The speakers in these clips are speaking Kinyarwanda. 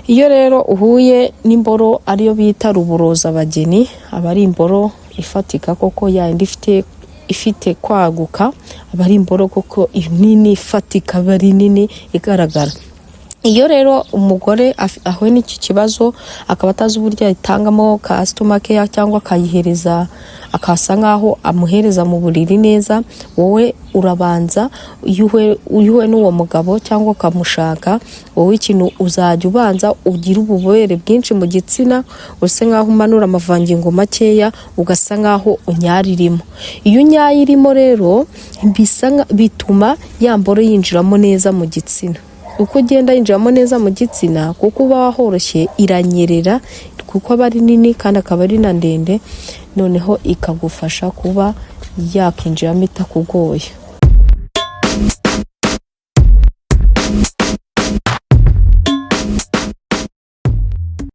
Iyo rero uhuye n'imboro ariyo bita ruburoza abageni, aba ari imboro ifatika koko yandi ifite kwaguka, aba ari imboro koko nini ifatika, bari nini igaragara. Iyo rero umugore ahuye n'iki kibazo akaba atazi uburyo yitangamo customer care cyangwa akayihereza akasa nkaho amuhereza mu buriri neza, wowe urabanza uyuwe n'uwo mugabo cyangwa ukamushaka, wowe ikintu uzajya ubanza ugira ububobere bwinshi mu gitsina, use nkaho umanura amavangingo makeya, ugasa nkaho unyaririmo. Iyo unyayirimo rero bituma yamboro yinjiramo neza mu gitsina. Uko ugenda yinjiramo neza mu gitsina, kuko uba wahoroshye iranyerera, kuko aba ari nini kandi akaba ari na ndende, noneho ikagufasha kuba yakinjiramo itakugoye.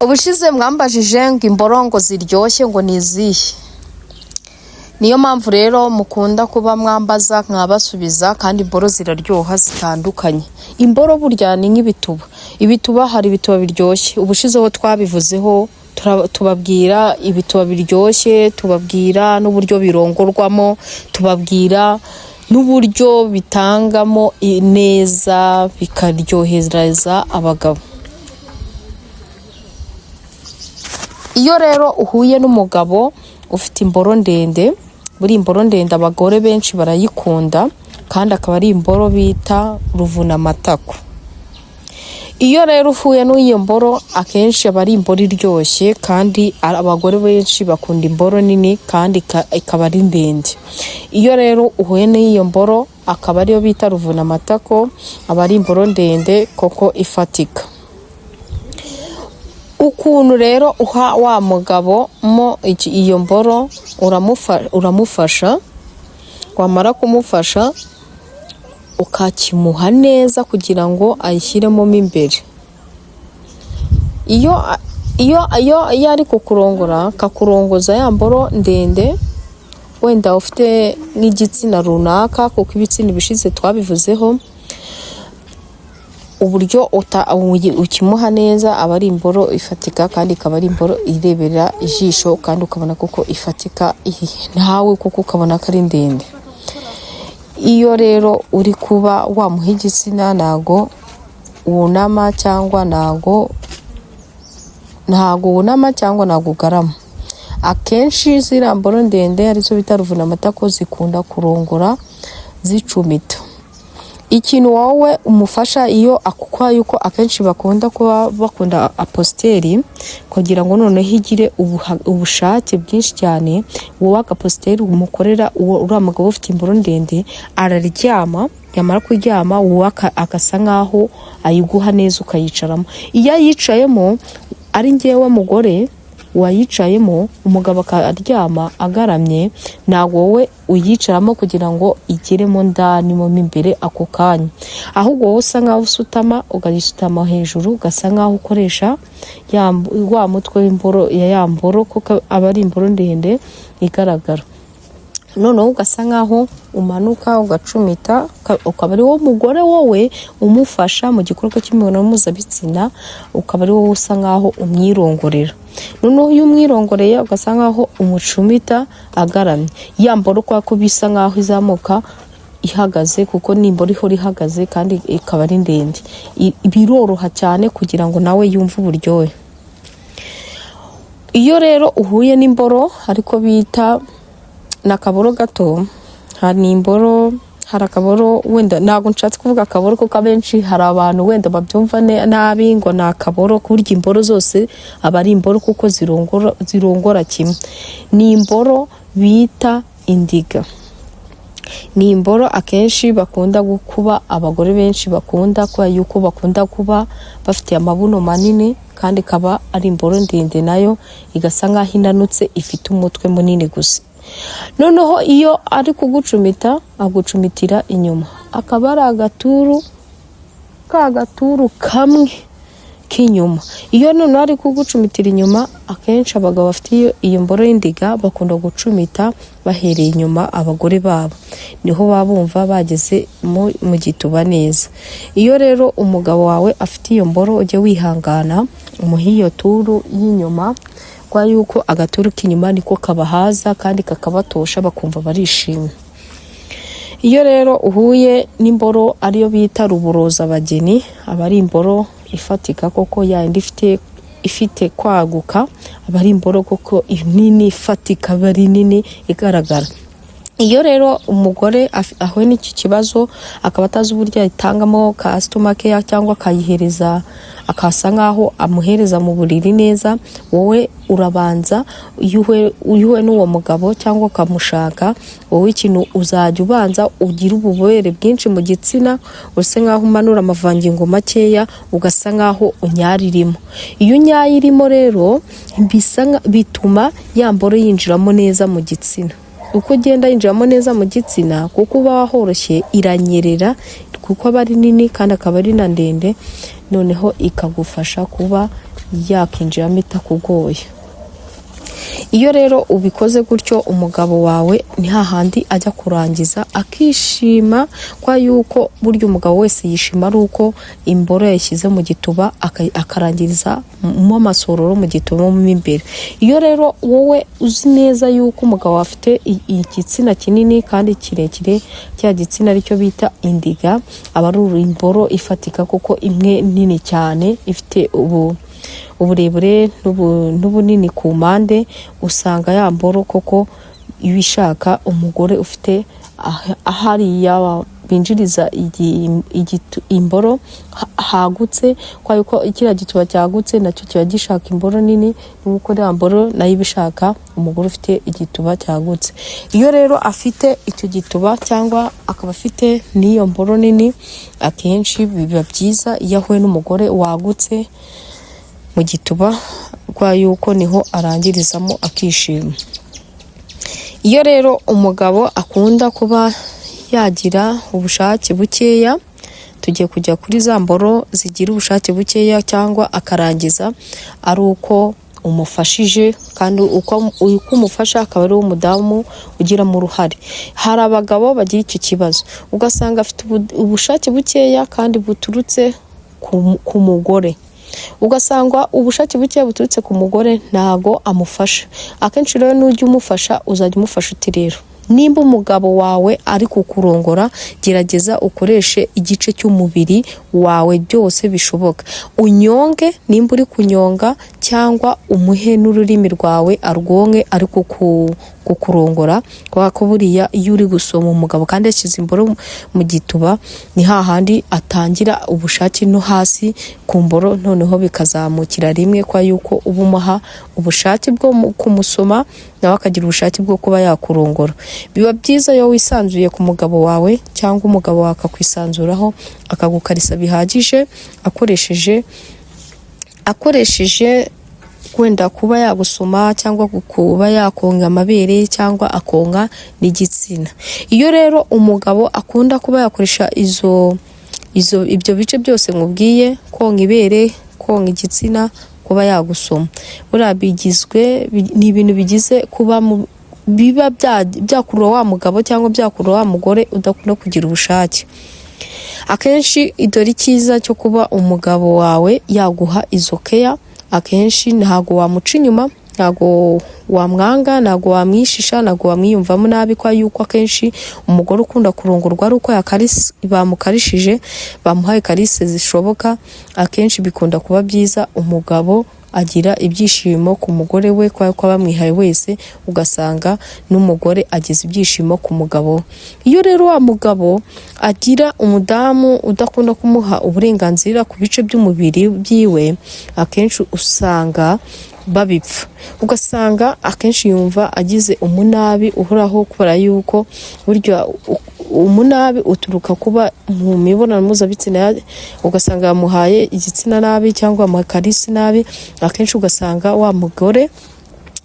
Ubushize mwambajije ngo imborongo ziryoshye ngo nizihe, niyo mpamvu rero mukunda kuba mwambaza nkabasubiza, kandi imboro ziraryoha zitandukanye. Imboro burya ni nk'ibituba, hari ibituba biryoshye. Ubushizeho twabivuzeho tubabwira ibituba biryoshye, tubabwira n'uburyo birongorwamo, tubabwira n'uburyo bitangamo neza bikaryohereza abagabo. Iyo rero uhuye n'umugabo ufite imboro ndende, buri imboro ndende abagore benshi barayikunda, kandi akaba ari imboro bita ruvuna amatako. Iyo rero uhuye n'iyo mboro akenshi aba ari imboro iryoshye, kandi abagore benshi bakunda imboro nini kandi ikaba ari ndende. Iyo rero uhuye n'iyo mboro akaba ariyo bita ruvuna amatako, aba ari imboro ndende koko ifatika. Ukuntu rero uha wa mugabo mo iyo mboro, uramufasha, wamara kumufasha ukakimuha neza kugira ngo ayishyiremo imbere. Iyo ari kukurongora, kakurongoza ya mboro ndende, wenda ufite n'igitsina runaka, kuko ibitsina bishize twabivuzeho, uburyo ukimuha neza aba ari imboro ifatika, kandi ikaba ari imboro irebera ijisho, kandi ukabona kuko ifatika ntawe kuko ukabona ko ari ndende. Iyo rero uri kuba wamuha igitsina, ntago wunama cyangwa ntago ugarama. Akenshi ziriya mboro ndende arizo bita ruvuna amatako zikunda kurongora zicumita. Ikintu wowe umufasha iyo akukwa, yuko akenshi bakunda aposteri, kugira ngo noneho igire ubushake bwinshi cyane, wowe agaposteri umukorera uriya mugabo ufite imboro ndende, araryama, yamara kuryama wowe akasa nkaho ayiguha neza ukayicaramo. Iyo yicayemo ari njyewe mugore wayicayemo, umugabo akaryama agaramye, ntabwo wowe uyicaramo kugira ngo igeremo ndani mo imbere ako kanya, ahubwo wowe usa nkaho usutama, ugayisutama hejuru, ugasa nkaho ukoresha wa mutwe w'imboro ya mboro, kuko aba ari imboro ndende igaragara. Noneho ugasa nkaho umanuka ugacumita, ukaba ari wo mugore wowe umufasha mu gikorwa cy'imibonano mpuzabitsina, ukaba ari wowe usa nkaho umwirongorera. Noneho iyo umwirongoreye ugasa nkaho umucumita agaramye, ya mboro kwa bisa nkaho izamuka ihagaze, kuko n'imboro ihora ihagaze kandi ikaba ari ndende. Biroroha cyane kugira ngo nawe yumve uburyohe. Iyo rero uhuye n'imboro ariko bita nakaboro gato, hari akaboro, wenda ntabwo nshatse kuvuga akaboro kuko abenshi hari abantu wenda babyumva nabi ngo ni akaboro, kurya imboro zose aba ari imboro kuko zirongora kimwe. Ni imboro bita indiga. Ni imboro akenshi bakunda kuba abagore benshi bakunda, kubera yuko bakunda kuba bafite amabuno manini, kandi ikaba ari imboro ndende, nayo igasa nkaho inanutse, ifite umutwe munini gusa. Noneho iyo ari kugucumita, agucumitira inyuma, akaba ari agaturu kamwe k'inyuma. Iyo none ari kugucumitira inyuma, akenshi abagabo bafite iyo mboro y'indiga bakunda gucumita bahereye inyuma abagore babo, niho babumva bageze mu gituba neza. Iyo rero umugabo wawe afite iyo mboro, ujye wihangana umuhe iyo turu y'inyuma, kwa yuko agaturu k'inyuma niko kabahaza kandi kakabatosha bakumva barishimye. Iyo rero uhuye n'imboro ariyo bita ruburoza abageni, aba ari imboro ifatika koko, yandi ifite kwaguka, aba ari imboro koko nini ifatika, bari nini igaragara. Iyo rero umugore ahuye n'iki kibazo akaba atazi uburyo yitangamo customer care cyangwa akayihereza, akasa nkaho amuhereza mu buriri neza, wowe urabanza uyuwe n'uwo mugabo cyangwa ukamushaka, wowe ikintu uzajya ubanza ugira ububobere bwinshi mu gitsina, use nkaho umanura amavangingo makeya, ugasa nkaho unyaririmo. Iyo unyayirimo rero bituma yamboro yinjiramo neza mu gitsina. Uko ugenda yinjiramo neza mu gitsina, kuko uba wahoroshye, iranyerera kuko aba ari nini kandi akaba ari na ndende, noneho ikagufasha kuba yakinjiramo itakugoye. Iyo rero ubikoze gutyo, umugabo wawe ni hahandi ajya kurangiza akishima, kwa yuko burya umugabo wese yishima ari uko imboro yashyize mu gituba akarangiriza mu masororo mu gituba mo imbere. Iyo rero wowe uzi neza yuko umugabo afite igitsina kinini kandi kirekire, cya gitsina aricyo bita indiga, aba ari imboro ifatika kuko imwe nini cyane ifite uburebure n'ubunini ku mpande, usanga ya mboro koko iyo ishaka umugore ufite ahariya binjiriza imboro hagutse, kwa yuko kiriya gituba cyagutse nacyo kiba gishaka imboro nini, nuko ya mboro nayo ibishaka umugore ufite igituba cyagutse. Iyo rero afite icyo gituba cyangwa akaba afite n'iyo mboro nini, akenshi biba byiza iyo ahuye n'umugore wagutse mu gituba, kwa yuko niho arangirizamo akishima. Iyo rero umugabo akunda kuba yagira ubushake bukeya, tugiye kujya kuri za mboro zigira ubushake bukeya cyangwa akarangiza ari uko umufashije, kandi uko umufasha akaba ari umudamu ugira mu ruhare. Hari abagabo bagira icyo kibazo, ugasanga afite ubushake bukeya kandi buturutse ku mugore, ugasanga ubushake bukeya buturutse ku mugore ntago amufasha. Akenshi rero n'ujya umufasha uzajya umufasha uti rero, nimba umugabo wawe ari kukurongora, gerageza ukoreshe igice cy'umubiri wawe byose bishoboka, unyonge nimba uri kunyonga, cyangwa umuhe n'ururimi rwawe arwonke ari kukurongora, kwa ko buriya iyo uri gusoma umugabo kandi yashyize imboro mu gituba, ni hahandi atangira ubushake no hasi ku mboro, noneho bikazamukira rimwe, kwa yuko uba umuha ubushake bwo kumusoma nawe akagira ubushake bwo kuba yakurongora. Biba byiza iyo wisanzuye ku mugabo wawe, cyangwa umugabo wawe akakwisanzuraho akagukarisa bihagije, akoresheje kwenda kuba yagusoma cyangwa kuba yakonga amabere cyangwa akonga n'igitsina. Iyo rero umugabo akunda kuba yakoresha ibyo bice byose nkubwiye, konga ibere, konga igitsina, kuba yagusoma, buriya ni ibintu bigize kuba biba byakurura wa mugabo cyangwa byakurura wa mugore udakunda kugira ubushake. Akenshi idore icyiza cyo kuba umugabo wawe yaguha izo keya, akenshi ntago wamuca inyuma, ntago wamwanga, ntago wamwishisha, ntago wamwiyumvamo nabi, kwa yuko akenshi umugore ukunda kurongorwa ari uko bamukarishije, bamuhaye karise zishoboka. Akenshi bikunda kuba byiza, umugabo agira ibyishimo ku mugore we, kwa ko bamwihaye wese, ugasanga n'umugore agize ibyishimo ku mugabo. Iyo rero wa mugabo agira umudamu udakunda kumuha uburenganzira ku bice by'umubiri byiwe, akenshi usanga babipfa, ugasanga akenshi yumva agize umunabi uhoraho, kubera yuko burya umunabi uturuka kuba mu mibonano mpuzabitsina, ugasanga yamuhaye igitsina nabi cyangwa amakarisi nabi. Akenshi ugasanga wa mugore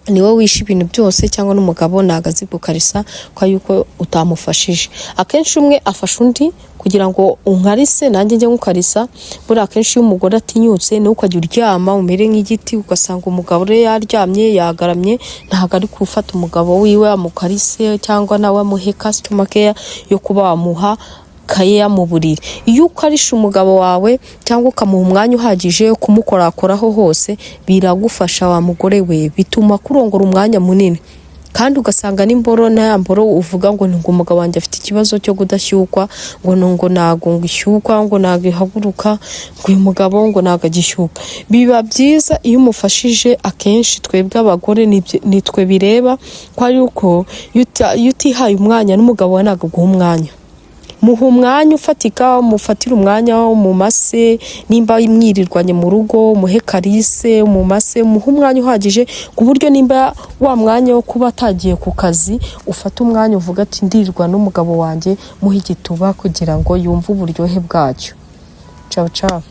niwe wishe ibintu byose, cyangwa n'umugabo nagazi gukarisa kwa yuko utamufashije. Akenshi umwe afasha undi kugira ngo unkarise nanjye njye ngukarisa. Buri akenshi iyo umugore atinyutse ni ukajya uryama umere nk'igiti, ugasanga umugabo re yaryamye yagaramye, ntago ari gufata umugabo wiwe amukarise cyangwa nawe amuhe customer care yo kuba wamuha kaye mu buriri. Iyo ukarisha umugabo wawe cyangwa ukamuha umwanya uhagije kumukorakoraho hose, biragufasha wa mugore we, bituma kurongora umwanya munini. Kandi ugasanga n'imboro mboro uvuga ngo ngo umugabo wanjye afite ikibazo cyo kudashyukwa, ngo nago ngishyukwa, ngo nagihaguruka, ngo uyu mugabo ngo nagagishyuka. Biba byiza iyo umufashije. Akenshi twebwe abagore nitwe bireba, kwa yuko utihaye umwanya n'umugabo we ntago guha umwanya. Muha umwanya ufatika, mufatira umwanya mu mase, nimba mwirirwanye mu rugo muhe karise mu mase, muha umwanya uhagije ku buryo nimba wa mwanya wo kuba atagiye ku kazi ufata umwanya uvuga ati ndirirwa n'umugabo wanjye, muhe igituba kugira ngo yumve uburyohe bwacyo. Ciao ciao.